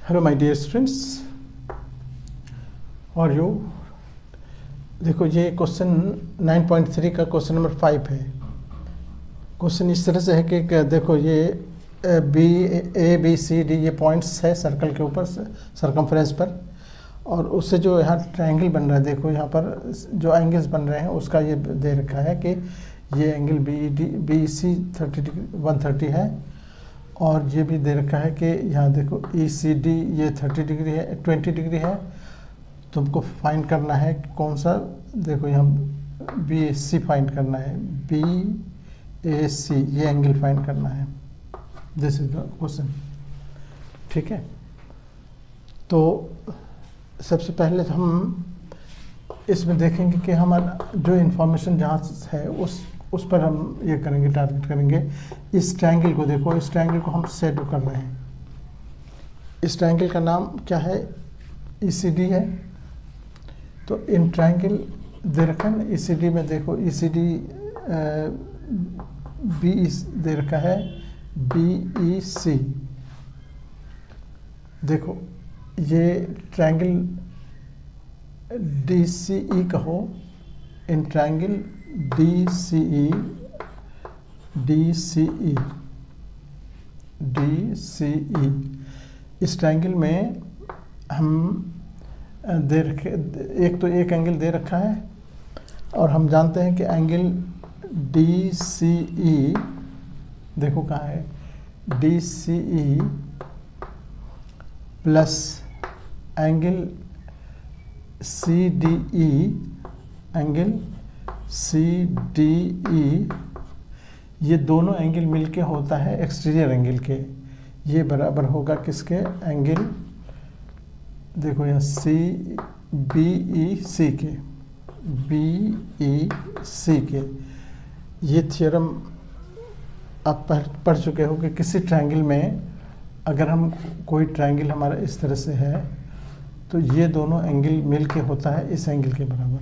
Hello my dear students, और you देखो ये क्वेश्चन 9.3 का क्वेश्चन नंबर 5 है। क्वेश्चन इस तरह से है कि देखो ये A B C D ये पॉइंट्स है सर्कल के ऊपर सरकमफ्रेंस पर, और उससे जो यहाँ ट्रायंगल बन रहा है, देखो यहाँ पर जो एंगल्स बन रहे हैं उसका ये दे रखा है कि ये एंगल BC 130 है, और ये भी दे रखा है कि यहाँ देखो ECD ये 30 डिग्री है, 20 डिग्री है। तुमको फाइंड करना है कौन सा, देखो यहाँ BAC फाइंड करना है, BAC ये एंगल फाइंड करना है। दिस इज द क्वेश्चन, ठीक है। तो सबसे पहले तो हम इसमें देखेंगे कि हमारा जो इन्फॉर्मेशन जहाँ है उस पर हम ये करेंगे, टारगेट करेंगे। इस ट्रायंगल को देखो, इस ट्रायंगल को हम शेडो कर रहे हैं। इस ट्रायंगल का नाम क्या है, ECD है। तो इन ट्रायंगल दे रखा है ना, ECD में देखो ECD B दे रखा है, BEC। देखो ये ट्रायंगल DCE कहो, इन ट्रायंगल DCE इस ट्रायंगल में हम दे रखे, एक एंगल दे रखा है, और हम जानते हैं कि एंगल DCE देखो कहाँ है, DCE plus angle CDE, angle CDE, ये दोनों एंगल मिलके होता है एक्सटीरियर एंगल के। ये बराबर होगा किसके, एंगल देखो यहाँ BEC के, BEC के। ये थ्योरम आप पढ़ चुके हो कि किसी ट्रायंगल में अगर हम कोई ट्रायंगल हमारा इस तरह से है तो ये दोनों एंगल मिलके होता है इस एंगल के बराबर,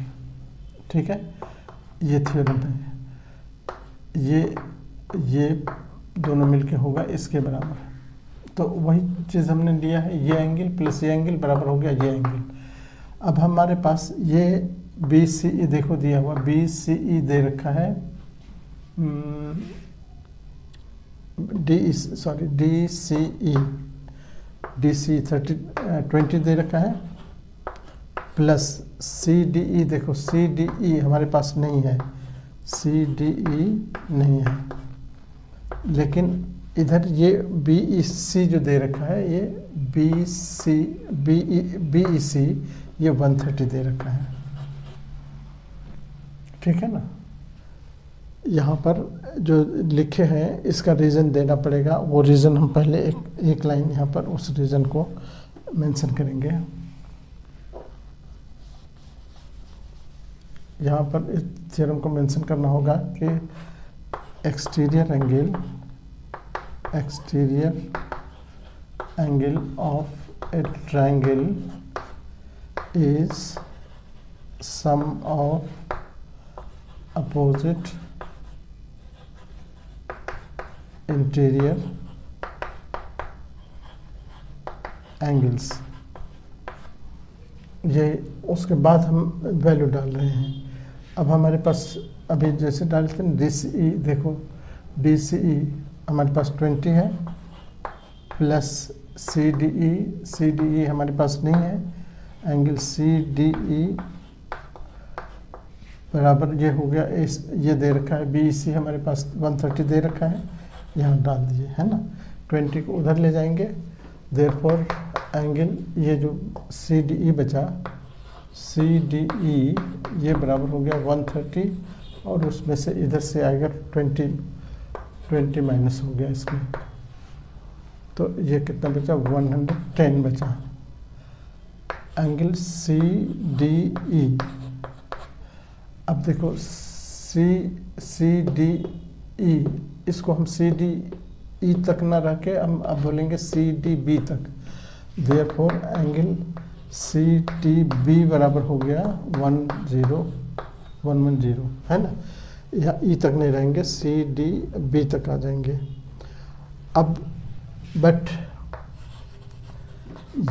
ठीक है। ये थ्योरम है, ये दोनों मिलके होगा इसके बराबर। तो वही चीज़ हमने लिया है, ये एंगल प्लस ये एंगल बराबर हो गया ये एंगल। अब हमारे पास ये BCE देखो दिया हुआ, BCE दे रखा है, DCE 20 दे रखा है, प्लस CDE देखो, CDE हमारे पास नहीं है, CDE नहीं है, लेकिन इधर ये BEC जो दे रखा है, ये BEC ये 130 दे रखा है, ठीक है ना। यहाँ पर जो लिखे हैं इसका रीज़न देना पड़ेगा, वो रीज़न हम पहले एक लाइन यहाँ पर उस रीज़न को मेंशन करेंगे। यहाँ पर इस थ्योरम को मेंशन करना होगा कि exterior angle of a triangle is sum of opposite interior angles. ये उसके बाद हम वैल्यू डाल रहे हैं। अब हमारे पास अभी जैसे डालते हैं DCE देखो, DCE हमारे पास 20 है, प्लस CDE हमारे पास नहीं है, एंगल CDE बराबर ये हो गया, ये दे रखा है BEC हमारे पास 130 दे रखा है, यहाँ डाल दिए है ना। 20 को उधर ले जाएंगे, देयरफॉर एंगल ये जो CDE बचा, CDE ये बराबर हो गया 130, और उसमें से इधर से आएगा 20 माइनस हो गया इसमें, तो ये कितना बचा, 110 बचा। एंगल CDE, अब देखो CDE इसको हम CDE तक ना रख के हम अब बोलेंगे CDB तक, देयरफॉर एंगल CDB बराबर हो गया 110 है ना। यहाँ E तक नहीं रहेंगे, CDB तक आ जाएंगे। अब बट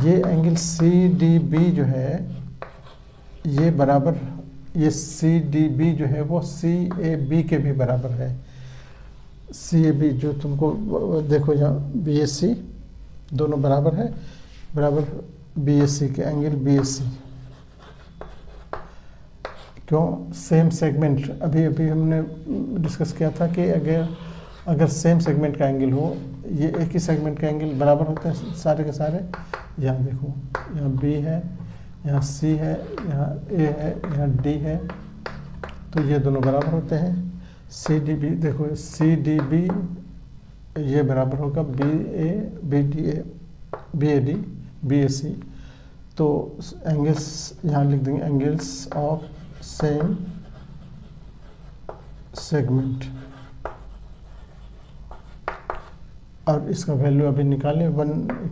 ये एंगल सी डी बी जो है ये बराबर, ये सी डी बी जो है वो सी ए बी के भी बराबर है। सी ए बी जो तुमको देखो यहाँ बी एस सी दोनों बराबर है, बराबर बी एस सी के एंगल बी एस सी। क्यों? सेम सेगमेंट, अभी अभी हमने डिस्कस किया था कि अगर सेम सेगमेंट का एंगल हो, ये एक ही सेगमेंट का एंगल बराबर होते हैं सारे के सारे। यहाँ देखो, यहाँ बी है, यहाँ सी है, यहाँ ए है, यहाँ डी है, तो ये दोनों बराबर होते हैं। सी डी बी देखो, सी डी बी ये बराबर होगा B A B D A, B A D B A C. तो एंगल्स यहाँ लिख देंगे, एंगल्स ऑफ सेम सेगमेंट। और इसका वैल्यू अभी निकालें,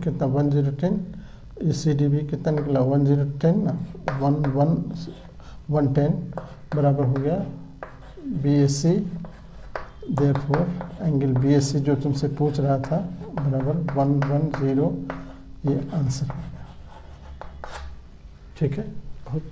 कितना 1010, ये सी डी बी कितना निकला 1010 ना, 110 बराबर हो गया B S C. Therefore angle B S C जो तुमसे पूछ रहा था बराबर 110, ये आंसर हो गया। ठीक है, बहुत